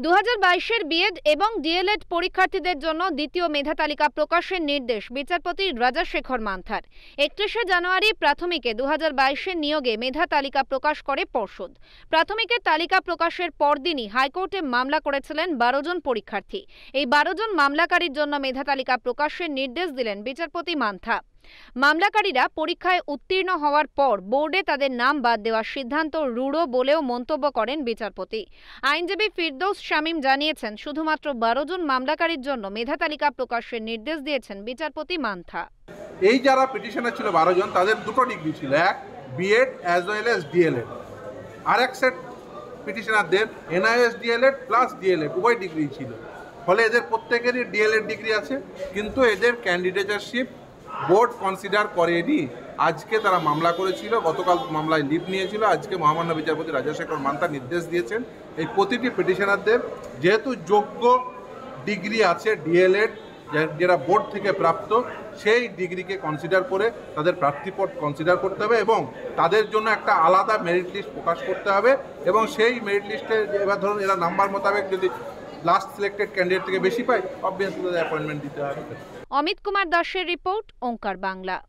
2022-এর B Ed এবং D.El.Ed পরীক্ষার্থীদের জন্য দ্বিতীয় মেধা তালিকা প্রকাশের নির্দেশ বিচারপতি রাজাশেখর মান্থার। 31শে জানুয়ারি প্রাথমিকে 2022-এর নিয়োগে মেধা তালিকা প্রকাশ করে পর্ষদ। প্রাথমিকের তালিকা প্রকাশের পরদিনই হাইকোর্টে মামলা করেছিলেন 12 জন পরীক্ষার্থী। এই 12 জন মামলাকারীর জন্য মেধা তালিকা প্রকাশের নির্দেশ দিলেন বিচারপতি মান্থা। মামলাকারীরা পরীক্ষায় উত্তীর্ণ হওয়ার পর বোর্ডে তাদের নাম বাদ দেওয়ার সিদ্ধান্ত রূঢ় বলেও মন্তব্য করেন বিচারপতি। আইনজীবী ফিরদৌস শামীম জানিয়েছেন, শুধুমাত্র 12 জন মামলাকারীর জন্য মেধা তালিকা প্রকাশের নির্দেশ দিয়েছেন বিচারপতি মান্থা। এই যারা পিটিশনার ছিল 12 জন, তাদের দুটো ডিগ্রি ছিল, এক BEd as well as DElEd. আর এক সেট পিটিশনারদের এনআইএস ডিএলএড প্লাস ডিএলএড উভয় ডিগ্রি ছিল। ফলে এদের প্রত্যেকেরই ডিএলএড ডিগ্রি আছে, কিন্তু এদের ক্যান্ডিডেটশিপ বোর্ড কনসিডার করেনি। আজকে তারা মামলা করেছিল, গতকাল মামলায় লিভ নিয়েছিল। আজকে মহামান্য বিচারপতি রাজাশেখর মান্থা নির্দেশ দিয়েছেন এই প্রতিটি পিটিশনারদের যেহেতু যোগ্য ডিগ্রি আছে ডিএলএড যেটা বোর্ড থেকে প্রাপ্ত, সেই ডিগ্রিকে কনসিডার করে তাদের প্রার্থীপদ কনসিডার করতে হবে এবং তাদের জন্য একটা আলাদা মেরিট লিস্ট প্রকাশ করতে হবে। এবং সেই মেরিট লিস্টে এবার ধরুন এরা নাম্বার মোতাবেক যদি লাস্ট সিলেক্টেড ক্যান্ডিডেট থেকে বেশি পায়, অবভিয়াসলি তাদের অ্যাপয়েন্টমেন্ট দিতে হবে। অমিত কুমার দাসের রিপোর্ট, ওঙ্কার বাংলা।